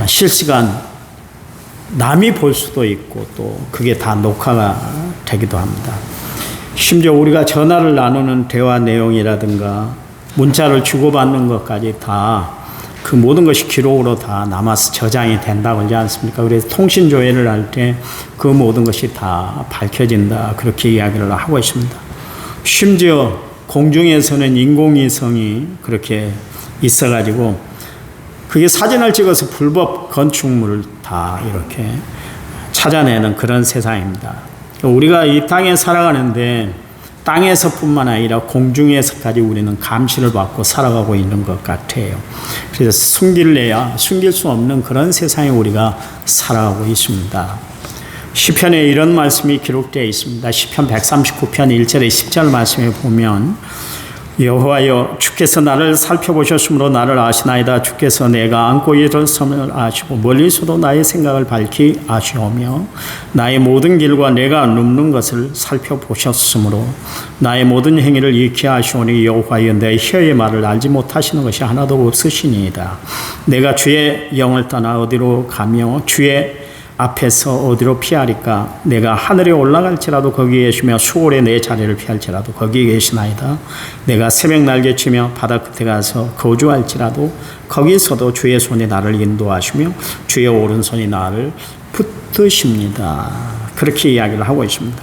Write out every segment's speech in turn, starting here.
실시간 남이 볼 수도 있고 또 그게 다 녹화가 되기도 합니다. 심지어 우리가 전화를 나누는 대화 내용이라든가 문자를 주고받는 것까지 다 그 모든 것이 기록으로 다 남아서 저장이 된다고 하지 않습니까? 그래서 통신 조회를 할 때 그 모든 것이 다 밝혀진다, 그렇게 이야기를 하고 있습니다. 심지어 공중에서는 인공위성이 그렇게 있어가지고 그게 사진을 찍어서 불법 건축물을 다 이렇게 찾아내는 그런 세상입니다. 우리가 이 땅에 살아가는데 땅에서뿐만 아니라 공중에서까지 우리는 감시를 받고 살아가고 있는 것 같아요. 그래서 숨길래야 숨길 수 없는 그런 세상에 우리가 살아가고 있습니다. 시편에 이런 말씀이 기록되어 있습니다. 시편 139편 1절에 10절 말씀에 보면 여호와여 주께서 나를 살펴보셨으므로 나를 아시나이다. 주께서 내가 안고 일어섬을 아시고 멀리서도 나의 생각을 밝히 아시오며 나의 모든 길과 내가 눕는 것을 살펴보셨으므로 나의 모든 행위를 익히 아시오니 여호와여 내 혀의 말을 알지 못하시는 것이 하나도 없으시니이다. 내가 주의 영을 떠나 어디로 가며 주의 앞에서 어디로 피하리까? 내가 하늘에 올라갈지라도 거기 계시며 수월에 내 자리를 피할지라도 거기 계시나이다. 내가 새벽 날개치며 바다 끝에 가서 거주할지라도 거기서도 주의 손이 나를 인도하시며 주의 오른손이 나를 붙드십니다. 그렇게 이야기를 하고 있습니다.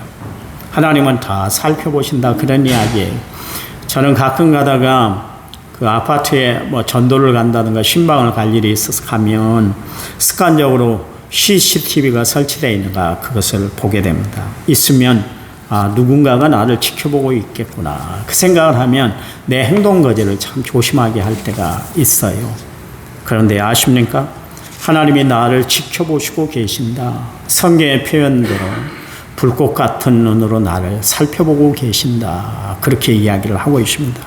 하나님은 다 살펴보신다, 그런 이야기예요. 저는 가끔 가다가 그 아파트에 뭐 전도를 간다든가 신방을 갈 일이 있어서 가면 습관적으로 CCTV가 설치되어 있는가 그것을 보게 됩니다. 있으면 누군가가 나를 지켜보고 있겠구나 그 생각을 하면 내 행동 거지를 참 조심하게 할 때가 있어요. 그런데 아십니까? 하나님이 나를 지켜보시고 계신다. 성경의 표현대로 불꽃 같은 눈으로 나를 살펴보고 계신다, 그렇게 이야기를 하고 있습니다.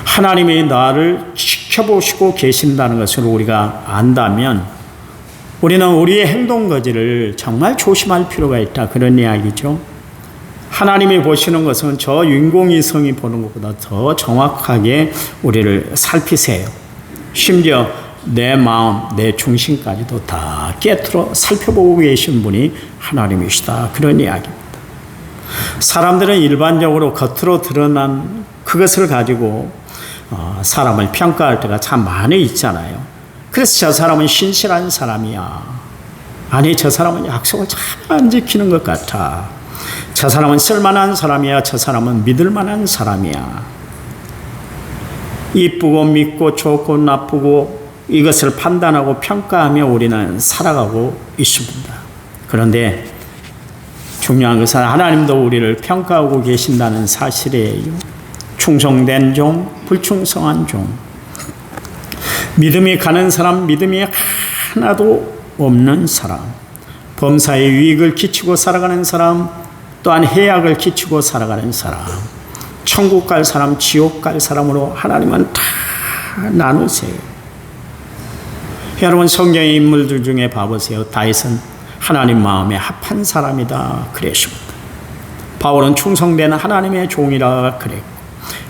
하나님이 나를 지켜보시고 계신다는 것을 우리가 안다면 우리는 우리의 행동 거지를 정말 조심할 필요가 있다, 그런 이야기죠. 하나님이 보시는 것은 저 인공위성이 보는 것보다 더 정확하게 우리를 살피세요. 심지어 내 마음, 내 중심까지도 다 깨트려 살펴보고 계신 분이 하나님이시다, 그런 이야기입니다. 사람들은 일반적으로 겉으로 드러난 그것을 가지고 사람을 평가할 때가 참 많이 있잖아요. 그래서 저 사람은 신실한 사람이야. 아니, 저 사람은 약속을 잘 안 지키는 것 같아. 저 사람은 쓸만한 사람이야. 저 사람은 믿을 만한 사람이야. 이쁘고 믿고 좋고 나쁘고 이것을 판단하고 평가하며 우리는 살아가고 있습니다. 그런데 중요한 것은 하나님도 우리를 평가하고 계신다는 사실이에요. 충성된 종, 불충성한 종. 믿음이 가는 사람, 믿음이 하나도 없는 사람, 범사에 유익을 끼치고 살아가는 사람, 또한 해악을 끼치고 살아가는 사람, 천국 갈 사람, 지옥 갈 사람으로 하나님은 다 나누세요. 여러분, 성경의 인물들 중에 봐보세요. 다윗은 하나님 마음에 합한 사람이다 그랬습니다. 바울은 충성된 하나님의 종이라 그랬고,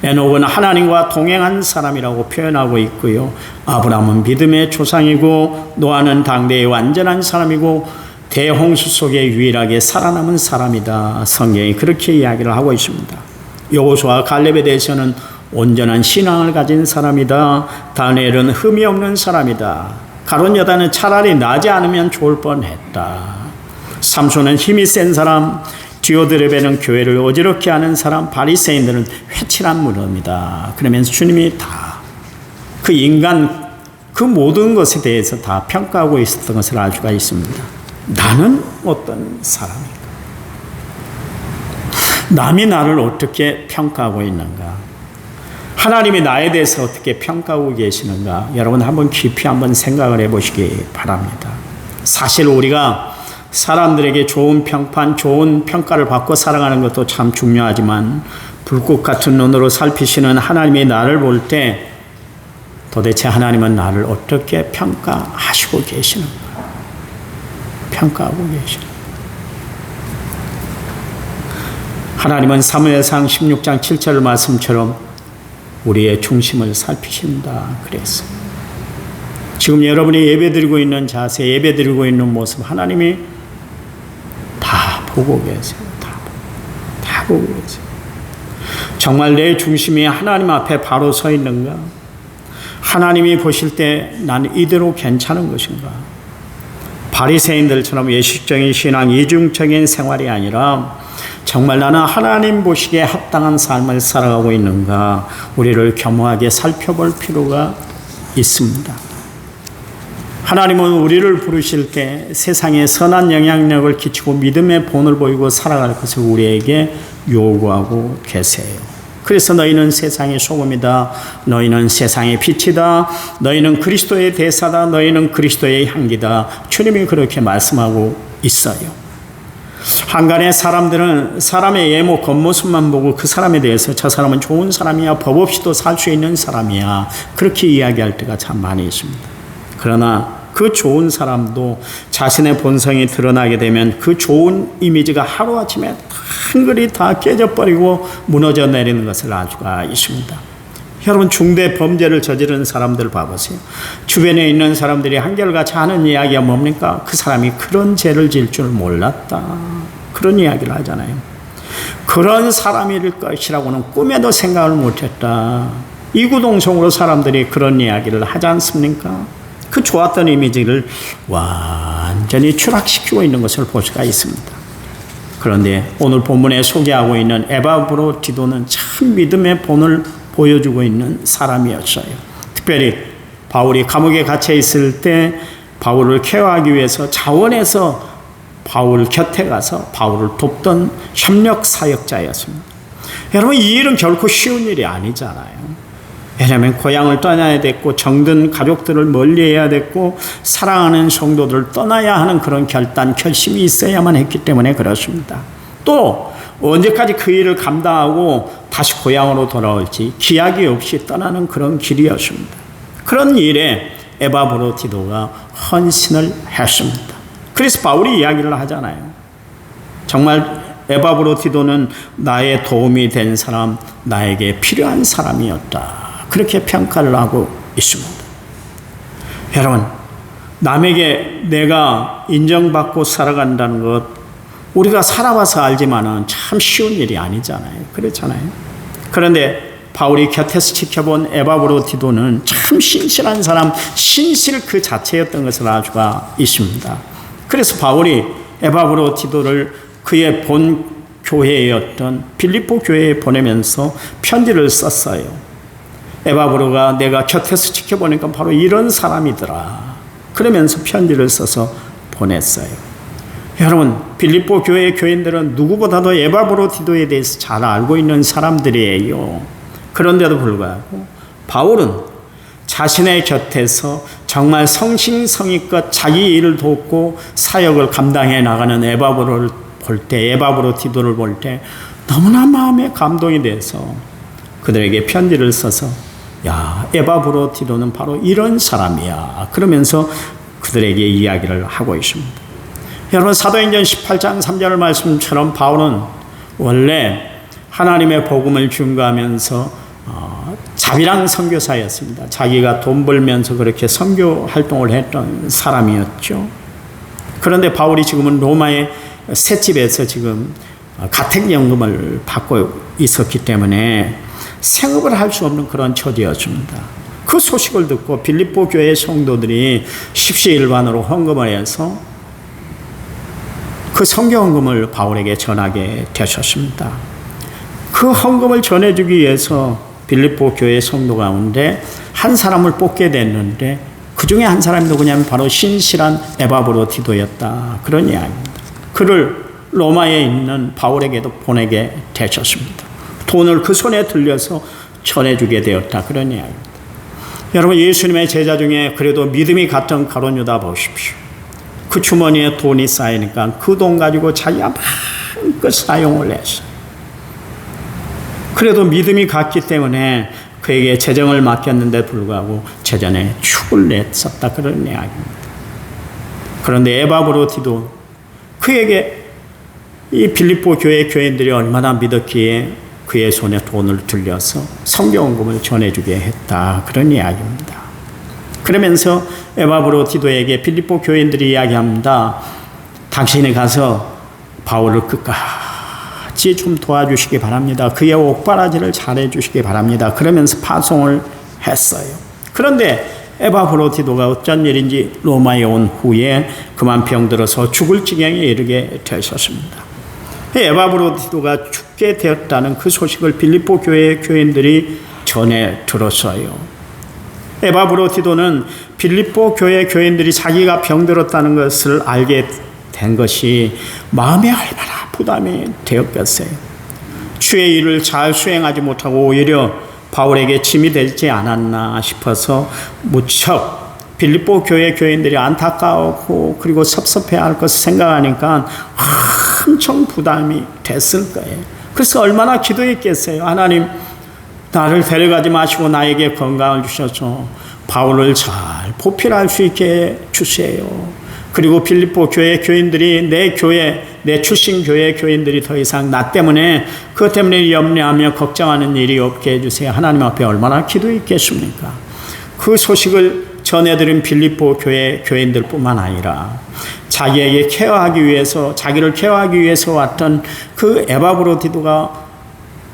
에녹은 하나님과 동행한 사람이라고 표현하고 있고요. 아브라함은 믿음의 조상이고, 노아는 당대의 완전한 사람이고, 대홍수 속에 유일하게 살아남은 사람이다. 성경이 그렇게 이야기를 하고 있습니다. 여호수아와 갈렙에 대해서는 온전한 신앙을 가진 사람이다. 다니엘은 흠이 없는 사람이다. 가룟 여다는 차라리 나지 않으면 좋을 뻔했다. 삼손은 힘이 센 사람, 디오드레베는 교회를 어지럽게 하는 사람, 바리새인들은 회칠한 무덤이다. 그러면서 주님이 다 그 인간 그 모든 것에 대해서 다 평가하고 있었던 것을 알 수가 있습니다. 나는 어떤 사람인가? 남이 나를 어떻게 평가하고 있는가? 하나님이 나에 대해서 어떻게 평가하고 계시는가? 여러분 한번 깊이 한번 생각을 해보시기 바랍니다. 사실 우리가 사람들에게 좋은 평판, 좋은 평가를 받고 살아가는 것도 참 중요하지만 불꽃 같은 눈으로 살피시는 하나님이 나를 볼 때 도대체 하나님은 나를 어떻게 평가하시고 계시는가? 평가하고 계시는가? 하나님은 사무엘상 16장 7절 말씀처럼 우리의 중심을 살피신다 그랬어요. 지금 여러분이 예배드리고 있는 자세, 예배드리고 있는 모습 하나님이 다 보고 계세요. 다 보고 계세요. 정말 내 중심이 하나님 앞에 바로 서 있는가? 하나님이 보실 때 난 이대로 괜찮은 것인가? 바리새인들처럼 예식적인 신앙, 이중적인 생활이 아니라 정말 나는 하나님 보시기에 합당한 삶을 살아가고 있는가? 우리를 겸허하게 살펴볼 필요가 있습니다. 하나님은 우리를 부르실 때 세상에 선한 영향력을 끼치고 믿음의 본을 보이고 살아갈 것을 우리에게 요구하고 계세요. 그래서 너희는 세상의 소금이다. 너희는 세상의 빛이다. 너희는 그리스도의 대사다. 너희는 그리스도의 향기다. 주님이 그렇게 말씀하고 있어요. 한간의 사람들은 사람의 외모 겉모습만 보고 그 사람에 대해서 저 사람은 좋은 사람이야, 법 없이도 살 수 있는 사람이야, 그렇게 이야기할 때가 참 많이 있습니다. 그러나 그 좋은 사람도 자신의 본성이 드러나게 되면 그 좋은 이미지가 하루아침에 한글이 다 깨져버리고 무너져 내리는 것을 알 수가 있습니다. 여러분, 중대 범죄를 저지른 사람들 봐보세요. 주변에 있는 사람들이 한결같이 하는 이야기가 뭡니까? 그 사람이 그런 죄를 지을 줄 몰랐다, 그런 이야기를 하잖아요. 그런 사람일 것이라고는 꿈에도 생각을 못했다. 이구동성으로 사람들이 그런 이야기를 하지 않습니까? 그 좋았던 이미지를 완전히 추락시키고 있는 것을 볼 수가 있습니다. 그런데 오늘 본문에 소개하고 있는 에바브로디도는 참 믿음의 본을 보여주고 있는 사람이었어요. 특별히 바울이 감옥에 갇혀 있을 때 바울을 케어하기 위해서 자원해서 바울 곁에 가서 바울을 돕던 협력 사역자였습니다. 여러분, 이 일은 결코 쉬운 일이 아니잖아요. 왜냐하면 고향을 떠나야 됐고 정든 가족들을 멀리해야 됐고 사랑하는 성도들을 떠나야 하는 그런 결심이 있어야만 했기 때문에 그렇습니다. 또 언제까지 그 일을 감당하고 다시 고향으로 돌아올지 기약이 없이 떠나는 그런 길이었습니다. 그런 일에 에바브로디도가 헌신을 했습니다. 그래서 바울이 이야기를 하잖아요. 정말 에바브로디도는 나의 도움이 된 사람, 나에게 필요한 사람이었다, 그렇게 평가를 하고 있습니다. 여러분, 남에게 내가 인정받고 살아간다는 것, 우리가 살아봐서 알지만은 참 쉬운 일이 아니잖아요. 그렇잖아요. 그런데 바울이 곁에서 지켜본 에바브로디도는 참 신실한 사람, 신실 그 자체였던 것을 알 수가 있습니다. 그래서 바울이 에바브로디도를 그의 본 교회였던 빌립보 교회에 보내면서 편지를 썼어요. 에바브로가 내가 곁에서 지켜보니까 바로 이런 사람이더라, 그러면서 편지를 써서 보냈어요. 여러분, 빌립보 교회의 교인들은 누구보다도 에바브로디도에 대해서 잘 알고 있는 사람들이에요. 그런데도 불구하고 바울은 자신의 곁에서 정말 성심성의껏 자기 일을 돕고 사역을 감당해 나가는 에바브로를 볼 때, 에바브로디도를 볼 때 너무나 마음에 감동이 돼서 그들에게 편지를 써서 야, 에바브로디도는 바로 이런 사람이야, 그러면서 그들에게 이야기를 하고 있습니다. 여러분, 사도행전 18장 3절 말씀처럼 바울은 원래 하나님의 복음을 증거하면서 자비랑 선교사였습니다. 자기가 돈 벌면서 그렇게 선교 활동을 했던 사람이었죠. 그런데 바울이 지금은 로마의 셋집에서 지금 가택연금을 받고 있었기 때문에 생업을 할 수 없는 그런 처지였습니다. 그 소식을 듣고 빌립보 교회 성도들이 십시일반으로 헌금을 해서 그 선교헌금을 바울에게 전하게 되셨습니다. 그 헌금을 전해주기 위해서 빌립보 교회 성도 가운데 한 사람을 뽑게 됐는데 그 중에 한 사람이 누구냐면 바로 신실한 에바브로디도였다, 그런 이야기입니다. 그를 로마에 있는 바울에게도 보내게 되셨습니다. 돈을 그 손에 들려서 전해주게 되었다, 그런 이야기입니다. 여러분, 예수님의 제자 중에 그래도 믿음이 같은 가룟 유다 보십시오. 그 주머니에 돈이 쌓이니까 그 돈 가지고 자기가 마음껏 사용을 했어요. 그래도 믿음이 같기 때문에 그에게 재정을 맡겼는데 불구하고 재정에 축을 냈었다, 그런 이야기입니다. 그런데 에바브로디도 그에게 이 빌립보 교회 교인들이 얼마나 믿었기에 그의 손에 돈을 들려서 성경헌금을 전해주게 했다, 그런 이야기입니다. 그러면서 에바브로디도에게 빌립보 교인들이 이야기합니다. 당신이 가서 바울을 끝까지 좀 도와주시기 바랍니다. 그의 옥바라지를 잘해 주시기 바랍니다. 그러면서 파송을 했어요. 그런데 에바브로디도가 어쩐 일인지 로마에 온 후에 그만 병들어서 죽을 지경에 이르게 되셨습니다. 에바브로디도가 죽게 되었다는 그 소식을 빌립보 교회 교인들이 전해 들었어요. 에바브로디도는 빌립보 교회 교인들이 자기가 병들었다는 것을 알게 된 것이 마음에 얼마나 부담이 되었겠어요. 주의 일을 잘 수행하지 못하고 오히려 바울에게 짐이 되지 않았나 싶어서 무척 빌립보 교회 교인들이 안타까웠고 그리고 섭섭해할 것을 생각하니까 엄청 부담이 됐을 거예요. 그래서 얼마나 기도했겠어요. 하나님, 나를 데려가지 마시고 나에게 건강을 주셔서 바울을 잘 보필할 수 있게 주세요. 그리고 빌립보 교회 교인들이 내 출신 교회 교인들이 더 이상 나 때문에 그것 때문에 염려하며 걱정하는 일이 없게 해주세요. 하나님 앞에 얼마나 기도했겠습니까? 그 소식을 전해드린 빌립보 교회 교인들뿐만 아니라 자기를 케어하기 위해서 왔던 그 에바브로디도가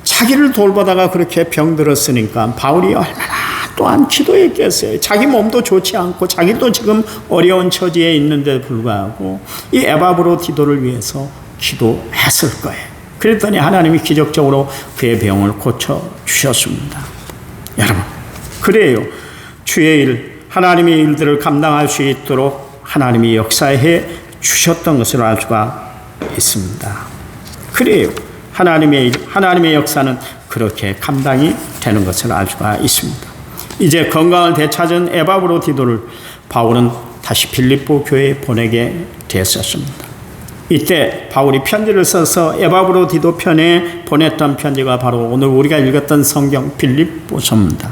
자기를 돌보다가 그렇게 병들었으니까 바울이 얼마나 또한 기도했겠어요. 자기 몸도 좋지 않고 자기도 지금 어려운 처지에 있는데 불구하고 이 에바브로디도를 위해서 기도했을 거예요. 그랬더니 하나님이 기적적으로 그의 병을 고쳐주셨습니다. 여러분, 그래요. 주의 일, 하나님의 일들을 감당할 수 있도록 하나님이 역사해 주셨던 것을 알 수가 있습니다. 그래요. 하나님의 역사는 그렇게 감당이 되는 것을 알 수가 있습니다. 이제 건강을 되찾은 에바브로디도를 바울은 다시 빌립보 교회에 보내게 되었습니다. 이때 바울이 편지를 써서 에바브로디도 편에 보냈던 편지가 바로 오늘 우리가 읽었던 성경 빌립보서입니다.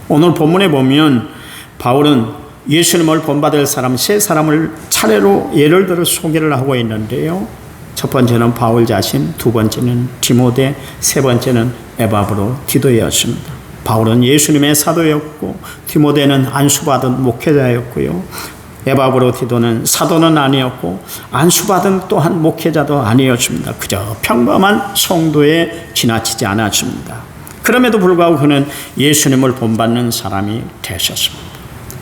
오늘 본문에 보면 바울은 예수님을 본받을 사람 세 사람을 차례로 예를 들어 소개를 하고 있는데요. 첫 번째는 바울 자신, 두 번째는 디모데, 세 번째는 에바브로디도였습니다. 바울은 예수님의 사도였고 디모데는 안수받은 목회자였고요. 에바브로디도는 사도는 아니었고 안수받은 또한 목회자도 아니었습니다. 그저 평범한 성도에 지나치지 않았습니다. 그럼에도 불구하고 그는 예수님을 본받는 사람이 되셨습니다.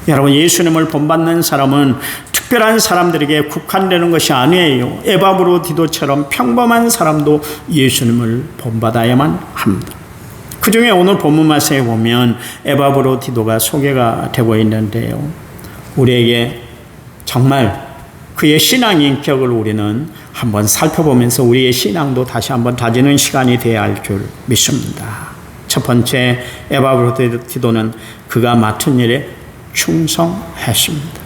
여러분, 예수님을 본받는 사람은 특별한 사람들에게 국한되는 것이 아니에요. 에바브로디도처럼 평범한 사람도 예수님을 본받아야만 합니다. 그 중에 오늘 본문 말씀에 보면 에바브로디도가 소개가 되고 있는데요. 우리에게 정말 그의 신앙 인격을 우리는 한번 살펴보면서 우리의 신앙도 다시 한번 다지는 시간이 되어야 할 줄 믿습니다. 첫 번째, 에바브로디도는 그가 맡은 일에 충성했습니다.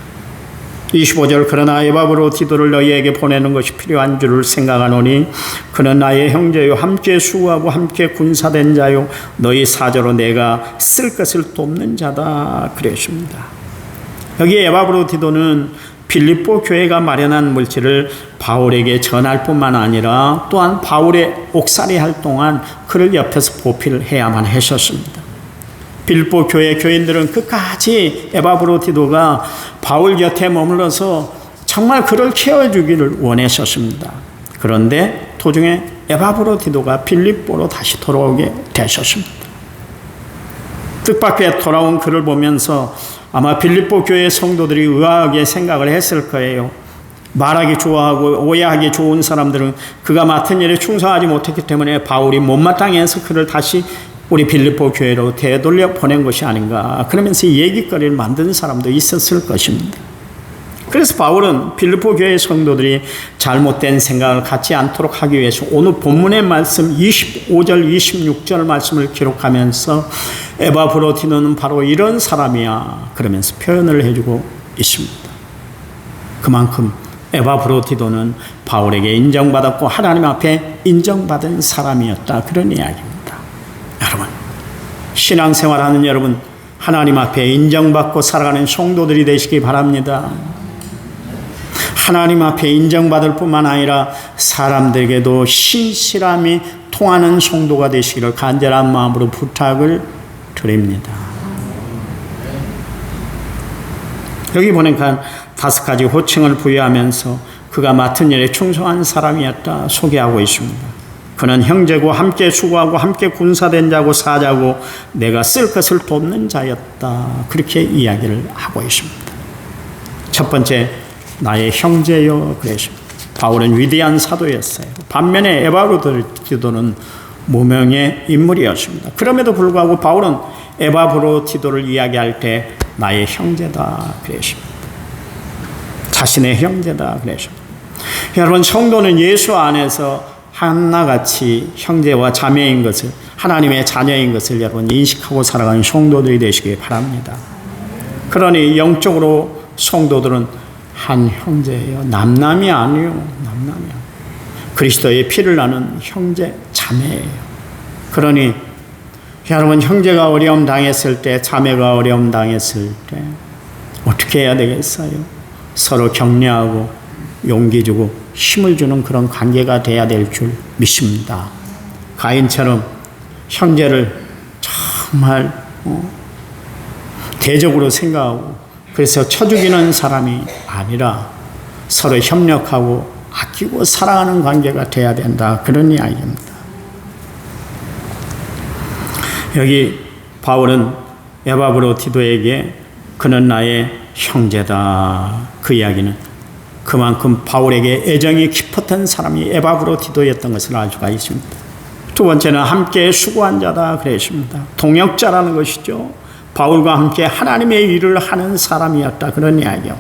25절, 그러나 에바브로디도를 너희에게 보내는 것이 필요한 줄을 생각하노니 그는 나의 형제요 함께 수고하고 함께 군사된 자요 너희 사저로 내가 쓸 것을 돕는 자다 그랬습니다. 여기 에바브로디도는 빌립보 교회가 마련한 물질을 바울에게 전할 뿐만 아니라 또한 바울의 옥살이 할 동안 그를 옆에서 보필해야만 했었습니다. 빌립보 교회 교인들은 끝까지 에바브로디도가 바울 곁에 머물러서 정말 그를 케어주기를 원했었습니다. 그런데 도중에 에바브로디도가 빌립보로 다시 돌아오게 되셨습니다. 뜻밖의 돌아온 그를 보면서 아마 빌립보 교회 성도들이 의아하게 생각을 했을 거예요. 말하기 좋아하고 오해하기 좋은 사람들은 그가 맡은 일에 충성하지 못했기 때문에 바울이 못마땅히 해서 그를 다시 우리 빌립보 교회로 되돌려 보낸 것이 아닌가, 그러면서 얘기거리를 만드는 사람도 있었을 것입니다. 그래서 바울은 빌립보 교회 성도들이 잘못된 생각을 갖지 않도록 하기 위해서 오늘 본문의 말씀 25절 26절 말씀을 기록하면서 에바브로디도는 바로 이런 사람이야 그러면서 표현을 해주고 있습니다. 그만큼 에바브로디도는 바울에게 인정받았고 하나님 앞에 인정받은 사람이었다, 그런 이야기입니다. 여러분, 신앙생활하는 여러분, 하나님 앞에 인정받고 살아가는 성도들이 되시기 바랍니다. 하나님 앞에 인정받을 뿐만 아니라 사람들에게도 신실함이 통하는 성도가 되시기를 간절한 마음으로 부탁을 드립니다. 여기 보니까 5가지 호칭을 부여하면서 그가 맡은 일에 충성한 사람이었다 소개하고 있습니다. 그는 형제고 함께 수고하고 함께 군사된 자고 사자고 내가 쓸 것을 돕는 자였다. 그렇게 이야기를 하고 있습니다. 첫 번째, 나의 형제여 그랬습니다. 바울은 위대한 사도였어요. 반면에 에바브로티도는 무명의 인물이었습니다. 그럼에도 불구하고 바울은 에바브로티도를 이야기할 때 나의 형제다 그랬습니다. 자신의 형제다 그랬습니다. 여러분, 성도는 예수 안에서 하나같이 형제와 자매인 것을, 하나님의 자녀인 것을 여러분 인식하고 살아가는 성도들이 되시길 바랍니다. 그러니 영적으로 성도들은 한 형제예요. 남남이 아니요. 남남이 아니요. 그리스도의 피를 나눈 형제, 자매예요. 그러니 여러분, 형제가 어려움 당했을 때, 자매가 어려움 당했을 때 어떻게 해야 되겠어요? 서로 격려하고 용기 주고 힘을 주는 그런 관계가 돼야 될 줄 믿습니다. 가인처럼 형제를 정말 대적으로 생각하고 그래서 쳐 죽이는 사람이 아니라 서로 협력하고 아끼고 사랑하는 관계가 돼야 된다. 그런 이야기입니다. 여기 바울은 에바브로티도에게 그는 나의 형제다. 그 이야기는 그만큼 바울에게 애정이 깊었던 사람이 에바브로티도였던 것을 알 수가 있습니다. 두 번째는 함께 수고한 자다 그랬습니다. 동역자라는 것이죠. 바울과 함께 하나님의 일을 하는 사람이었다. 그런 이야기요.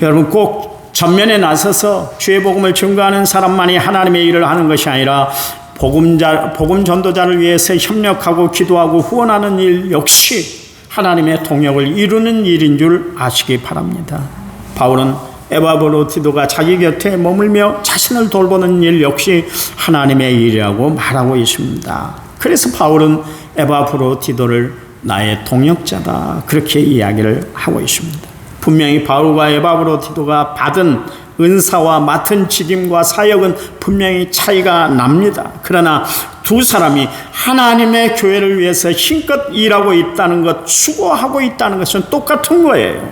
여러분, 꼭 전면에 나서서 주의 복음을 증거하는 사람만이 하나님의 일을 하는 것이 아니라 복음 전도자를 위해서 협력하고 기도하고 후원하는 일 역시 하나님의 동역을 이루는 일인 줄 아시기 바랍니다. 바울은 에바브로티도가 자기 곁에 머물며 자신을 돌보는 일 역시 하나님의 일이라고 말하고 있습니다. 그래서 바울은 에바브로티도를 나의 동역자다 그렇게 이야기를 하고 있습니다. 분명히 바울과 에바브로티도가 받은 은사와 맡은 직임과 사역은 분명히 차이가 납니다. 그러나 두 사람이 하나님의 교회를 위해서 힘껏 일하고 있다는 것, 수고하고 있다는 것은 똑같은 거예요.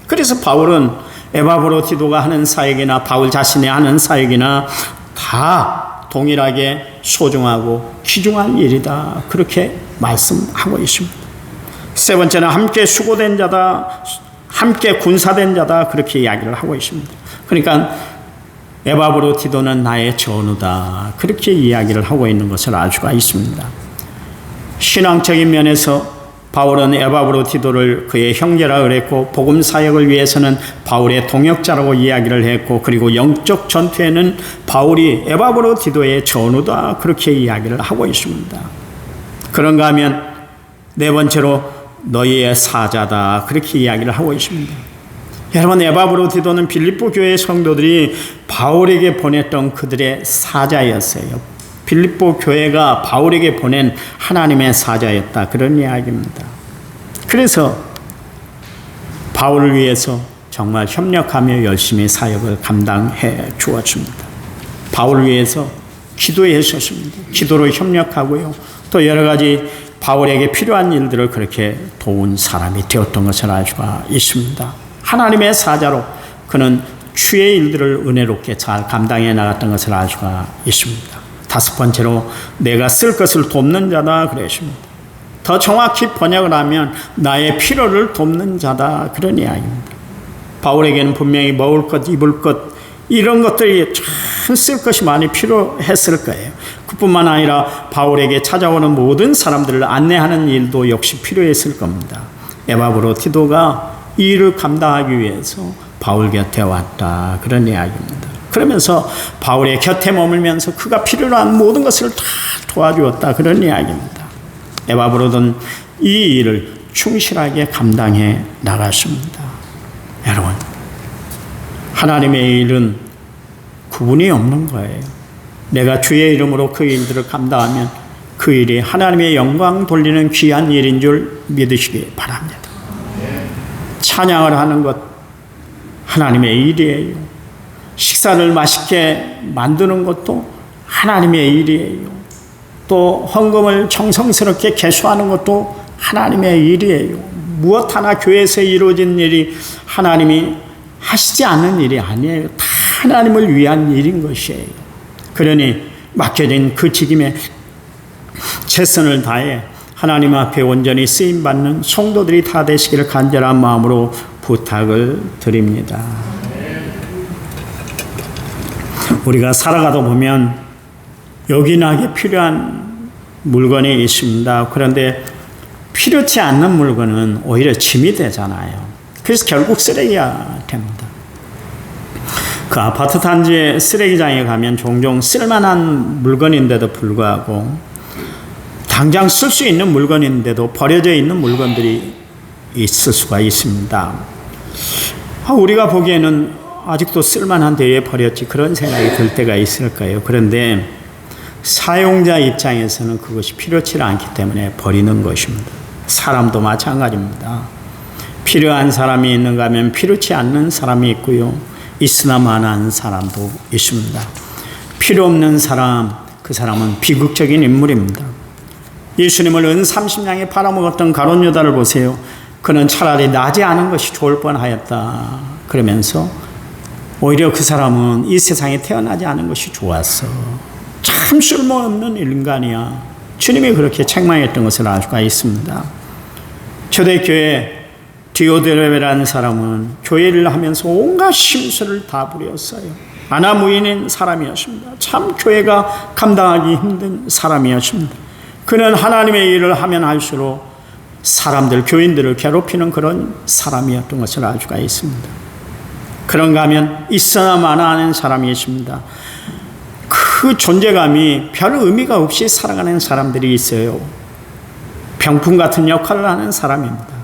그래서 바울은 에바브로티도가 하는 사역이나 바울 자신이 하는 사역이나 다 동일하게 소중하고 귀중한 일이다 그렇게 말씀하고 있습니다. 세 번째는 함께 수고된 자다, 함께 군사된 자다 그렇게 이야기를 하고 있습니다. 그러니까 에바브로티도는 나의 전우다 그렇게 이야기를 하고 있는 것을 알 수가 있습니다. 신앙적인 면에서 바울은 에바브로티도를 그의 형제라 그랬고 복음 사역을 위해서는 바울의 동역자라고 이야기를 했고 그리고 영적 전투에는 바울이 에바브로티도의 전우다 그렇게 이야기를 하고 있습니다. 그런가 하면 네 번째로 너희의 사자다 그렇게 이야기를 하고 있습니다. 여러분, 에바브로티도는 빌립보 교회 성도들이 바울에게 보냈던 그들의 사자였어요. 빌립보 교회가 바울에게 보낸 하나님의 사자였다 그런 이야기입니다. 그래서 바울을 위해서 정말 협력하며 열심히 사역을 감당해 주었습니다. 바울을 위해서 기도해 주셨습니다. 기도로 협력하고요. 또 여러 가지 바울에게 필요한 일들을 그렇게 도운 사람이 되었던 것을 알 수가 있습니다. 하나님의 사자로 그는 주의 일들을 은혜롭게 잘 감당해 나갔던 것을 알 수가 있습니다. 다섯 번째로 내가 쓸 것을 돕는 자다 그랬습니다. 더 정확히 번역을 하면 나의 필요를 돕는 자다 그런 이야기입니다. 바울에게는 분명히 먹을 것, 입을 것 이런 것들이 참 쓸 것이 많이 필요했을 거예요. 그뿐만 아니라 바울에게 찾아오는 모든 사람들을 안내하는 일도 역시 필요했을 겁니다. 에바브로티도가 이 일을 감당하기 위해서 바울 곁에 왔다 그런 이야기입니다. 그러면서 바울의 곁에 머물면서 그가 필요로 한 모든 것을 다 도와주었다 그런 이야기입니다. 에바브로는 이 일을 충실하게 감당해 나갔습니다. 여러분, 하나님의 일은 구분이 없는 거예요. 내가 주의 이름으로 그 일들을 감당하면 그 일이 하나님의 영광 돌리는 귀한 일인 줄 믿으시기 바랍니다. 찬양을 하는 것 하나님의 일이에요. 식사를 맛있게 만드는 것도 하나님의 일이에요. 또 헌금을 정성스럽게 개수하는 것도 하나님의 일이에요. 무엇 하나 교회에서 이루어진 일이 하나님이 하시지 않는 일이 아니에요. 다 하나님을 위한 일인 것이에요. 그러니 맡겨진 그 직임에 최선을 다해 하나님 앞에 온전히 쓰임받는 성도들이 다 되시기를 간절한 마음으로 부탁을 드립니다. 우리가 살아가다 보면 요긴하게 필요한 물건이 있습니다. 그런데 필요치 않는 물건은 오히려 짐이 되잖아요. 그래서 결국 쓰레기가 됩니다. 그 아파트 단지의 쓰레기장에 가면 종종 쓸만한 물건인데도 불구하고 당장 쓸 수 있는 물건인데도 버려져 있는 물건들이 있을 수가 있습니다. 우리가 보기에는 아직도 쓸만한데 왜 버렸지? 그런 생각이 들 때가 있을까요? 그런데 사용자 입장에서는 그것이 필요치 않기 때문에 버리는 것입니다. 사람도 마찬가지입니다. 필요한 사람이 있는가 하면 필요치 않는 사람이 있고요. 있으나 마나한 사람도 있습니다. 필요 없는 사람, 그 사람은 비극적인 인물입니다. 예수님을 은 30냥에 팔아먹었던 가룟 유다를 보세요. 그는 차라리 나지 않은 것이 좋을 뻔하였다. 그러면서 오히려 그 사람은 이 세상에 태어나지 않은 것이 좋았어. 참 쓸모없는 인간이야. 주님이 그렇게 책망했던 것을 알 수가 있습니다. 초대교회 디오드레베라는 사람은 교회를 하면서 온갖 심술을 다 부렸어요. 아나무인인 사람이었습니다. 참 교회가 감당하기 힘든 사람이었습니다. 그는 하나님의 일을 하면 할수록 사람들, 교인들을 괴롭히는 그런 사람이었던 것을 알 수가 있습니다. 그런가 하면 있으나 마나하는 사람이 있습니다. 그 존재감이 별 의미가 없이 살아가는 사람들이 있어요. 병풍 같은 역할을 하는 사람입니다.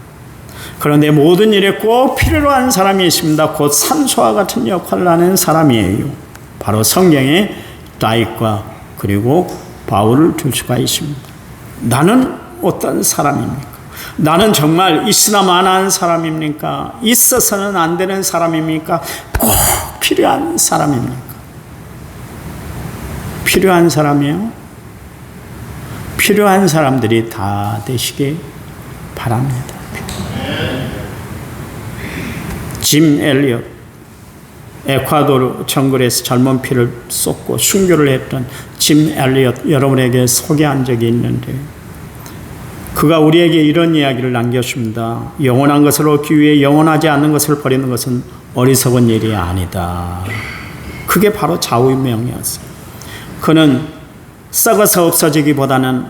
그런데 모든 일에 꼭 필요로 하는 사람이 있습니다. 곧 산소와 같은 역할을 하는 사람이에요. 바로 성경에 다윗과 그리고 바울을 둘 수가 있습니다. 나는 어떤 사람입니까? 나는 정말 있으나 마나한 사람입니까? 있어서는 안 되는 사람입니까? 꼭 필요한 사람입니까? 필요한 사람이요? 필요한 사람들이 다 되시기 바랍니다. 짐 엘리엇, 에콰도르 정글에서 젊은 피를 쏟고 순교를 했던 짐 엘리엇, 여러분에게 소개한 적이 있는데 그가 우리에게 이런 이야기를 남겼습니다. 영원한 것을 얻기 위해 영원하지 않는 것을 버리는 것은 어리석은 일이 아니다. 그게 바로 좌우명이었어요. 그는 썩어서 없어지기보다는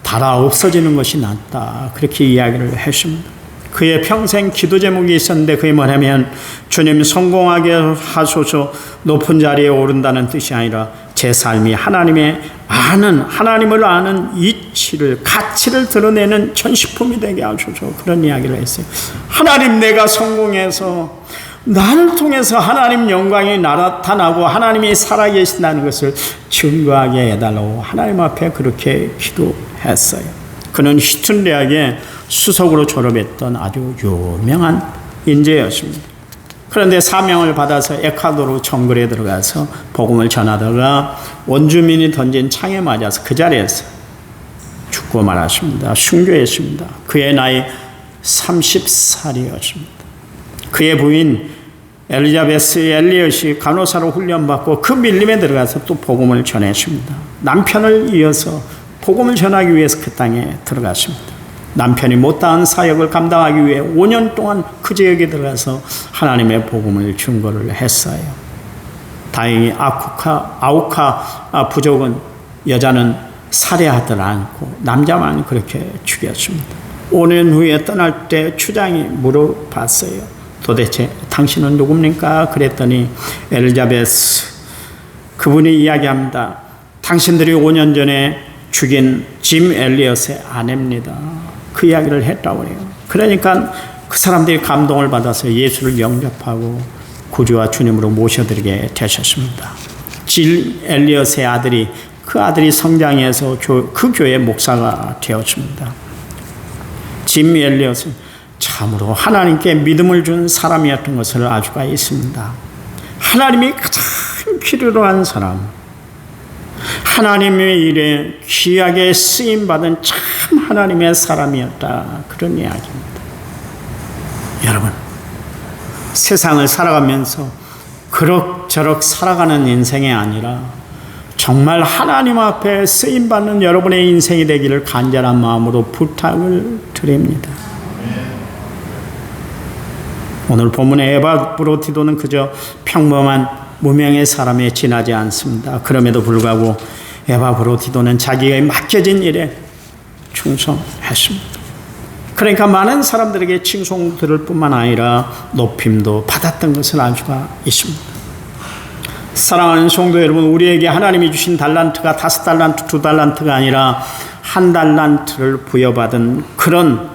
닳아 없어지는 것이 낫다. 그렇게 이야기를 했습니다. 그의 평생 기도 제목이 있었는데 그게 뭐냐면 주님 성공하게 하소서, 높은 자리에 오른다는 뜻이 아니라 제 삶이 하나님을 아는 이치를, 가치를 드러내는 전시품이 되게 하소서, 그런 이야기를 했어요. 하나님, 내가 성공해서 나를 통해서 하나님 영광이 나타나고 하나님이 살아계신다는 것을 증거하게 해달라고 하나님 앞에 그렇게 기도했어요. 그는 휘튼 대학에 수석으로 졸업했던 아주 유명한 인재였습니다. 그런데 사명을 받아서 에콰도르 정글에 들어가서 복음을 전하다가 원주민이 던진 창에 맞아서 그 자리에서 죽고 말았습니다. 순교했습니다. 그의 나이 30살이었습니다. 그의 부인 엘리자베스 엘리엇이 간호사로 훈련받고 그 밀림에 들어가서 또 복음을 전했습니다. 남편을 이어서 복음을 전하기 위해서 그 땅에 들어갔습니다. 남편이 못다한 사역을 감당하기 위해 5년 동안 그 지역에 들어가서 하나님의 복음을 증거를 했어요. 다행히 아우카 부족은 여자는 살해하지 않고 남자만 그렇게 죽였습니다. 5년 후에 떠날 때 추장이 물어봤어요. 도대체 당신은 누굽니까? 그랬더니 엘리자베스, 그분이 이야기합니다. 당신들이 5년 전에 죽인 짐 엘리엇의 아내입니다. 그 이야기를 했다고 해요. 그러니까 그 사람들이 감동을 받아서 예수를 영접하고 구주와 주님으로 모셔드리게 되셨습니다. 짐 엘리엇의 아들이, 그 아들이 성장해서 그 교회의 목사가 되었습니다. 짐 엘리엇은 참으로 하나님께 믿음을 준 사람이었던 것을 알 수가 있습니다. 하나님이 가장 필요로 한 사람, 하나님의 일에 귀하게 쓰임받은 참 하나님의 사람이었다. 그런 이야기입니다. 여러분, 세상을 살아가면서 그럭저럭 살아가는 인생이 아니라 정말 하나님 앞에 쓰임받는 여러분의 인생이 되기를 간절한 마음으로 부탁을 드립니다. 오늘 본문의 에바브로티도는 그저 평범한 무명의 사람에 지나지 않습니다. 그럼에도 불구하고 에바브로티도는 자기의 맡겨진 일에 충성했습니다. 그러니까 많은 사람들에게 칭송 들을 뿐만 아니라 높임도 받았던 것을 알 수가 있습니다. 사랑하는 성도 여러분, 우리에게 하나님이 주신 달란트가 5달란트, 2달란트가 아니라 1달란트를 부여받은 그런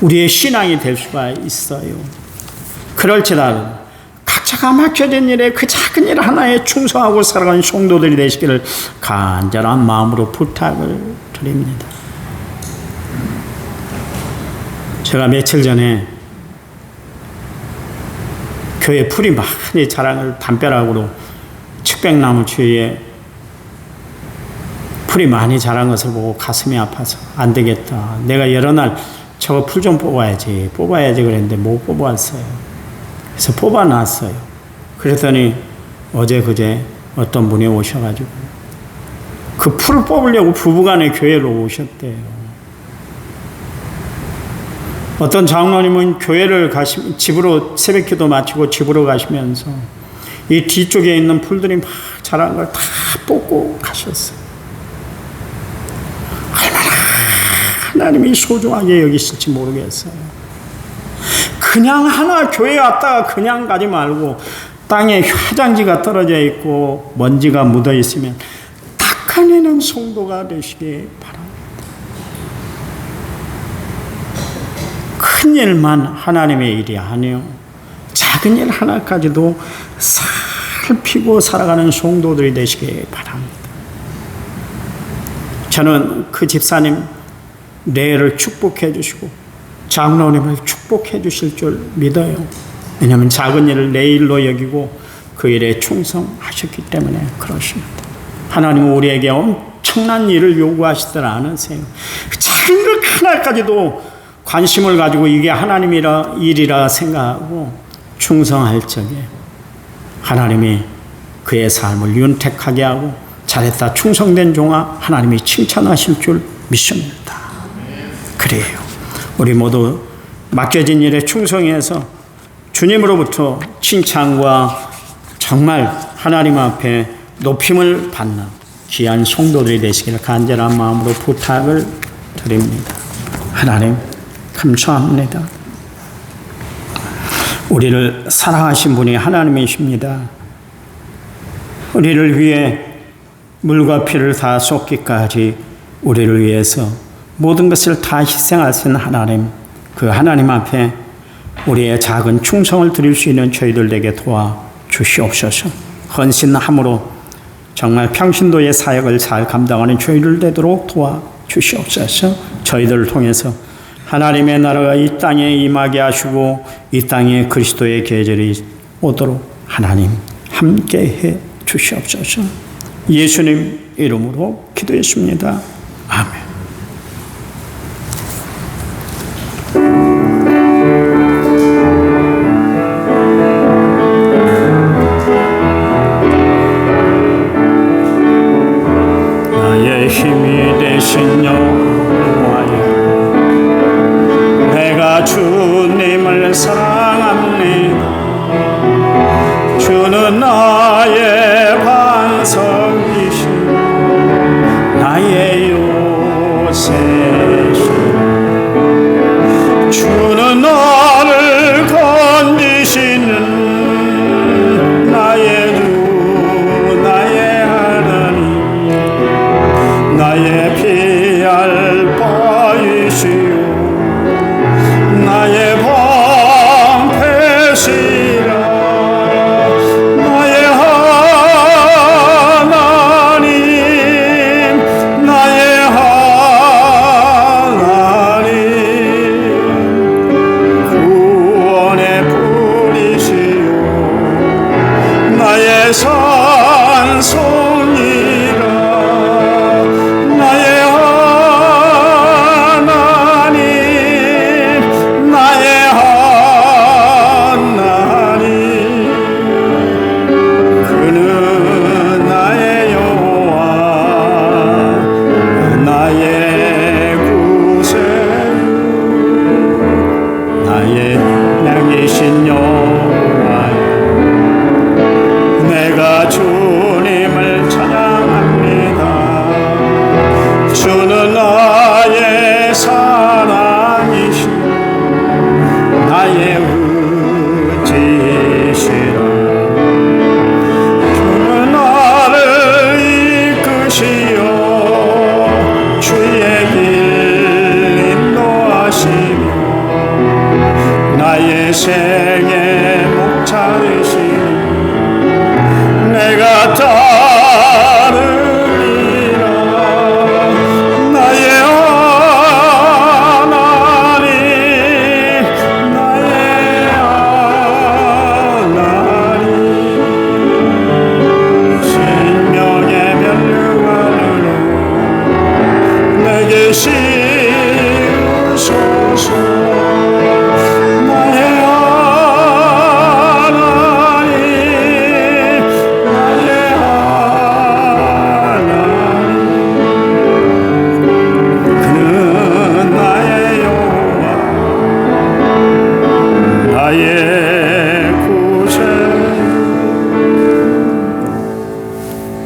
우리의 신앙이 될 수가 있어요. 그럴지라도 각자가 맡겨진 일에 그 작은 일 하나에 충성하고 살아가는 성도들이 되시기를 간절한 마음으로 부탁을 드립니다. 제가 며칠 전에 교회 풀이 많이 자란 담벼락으로 측백나무 주위에 풀이 많이 자란 것을 보고 가슴이 아파서 안 되겠다. 내가 여러 날 저거 풀 좀 뽑아야지 그랬는데 못 뽑았어요. 그래서 뽑아놨어요. 그랬더니 어제 그제 어떤 분이 오셔가지고 그 풀을 뽑으려고 부부간에 교회로 오셨대요. 어떤 장로님은 교회를 집으로 새벽기도 마치고 집으로 가시면서 이 뒤쪽에 있는 풀들이 막 자란 걸 다 뽑고 가셨어요. 얼마나 하나님이 소중하게 여기실지 모르겠어요. 그냥 하나 교회에 왔다가 그냥 가지 말고 땅에 화장지가 떨어져 있고 먼지가 묻어 있으면 닦아내는 성도가 되시기 바랍니다. 큰 일만 하나님의 일이 아니요, 작은 일 하나까지도 살피고 살아가는 성도들이 되시기 바랍니다. 저는 그 집사님 내일을 축복해 주시고 장로님을 축복해 주실 줄 믿어요. 왜냐하면 작은 일을 내 일로 여기고 그 일에 충성하셨기 때문에 그렇습니다. 하나님은 우리에게 엄청난 일을 요구하시지 않으세요. 작은 것 하나까지도 관심을 가지고 이게 하나님이라 일이라 생각하고 충성할 적에 하나님이 그의 삶을 윤택하게 하고 잘했다 충성된 종아 하나님이 칭찬하실 줄 믿습니다. 그래요. 우리 모두 맡겨진 일에 충성해서 주님으로부터 칭찬과 정말 하나님 앞에 높임을 받는 귀한 성도들이 되시기를 간절한 마음으로 부탁을 드립니다. 하나님 감사합니다. 우리를 사랑하신 분이 하나님이십니다. 우리를 위해 물과 피를 다 쏟기까지 우리를 위해서 모든 것을 다 희생하신 하나님, 그 하나님 앞에 우리의 작은 충성을 드릴 수 있는 저희들에게 도와주시옵소서. 헌신함으로 정말 평신도의 사역을 잘 감당하는 저희들 되도록 도와주시옵소서. 저희들을 통해서 하나님의 나라가 이 땅에 임하게 하시고 이 땅에 그리스도의 계절이 오도록 하나님 함께해 주시옵소서. 예수님 이름으로 기도했습니다. 아멘. 나의 힘이 되신 여호와여, 내가 주님을 사랑합니다. 주는 나의 반석이시고 나의 요새시고 주는 나를 건지시는 나의 주 나의 하나님, 나의 피할 바이시오 나의 방패시라. 나의 하나님, 나의 하나님, 구원의 뿌리시오 나의 산성이라. 나의 하나님, 나의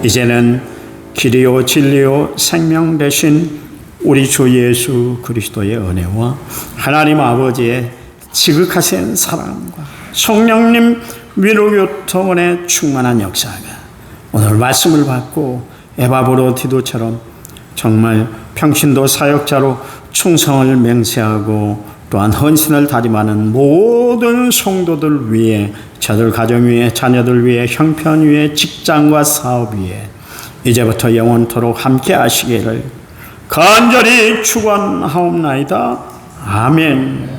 이제는 길이요 진리요 생명 되신 우리 주 예수 그리스도의 은혜와 하나님 아버지의 지극하신 사랑과 성령님 위로교통원의 충만한 역사가 오늘 말씀을 받고 에바브로디도처럼 정말 평신도 사역자로 충성을 맹세하고 또한 헌신을 다짐하는 모든 성도들 위해, 저들 가정 위에, 자녀들 위해, 형편 위에, 직장과 사업 위에 이제부터 영원토록 함께 하시기를 간절히 축원하옵나이다. 아멘.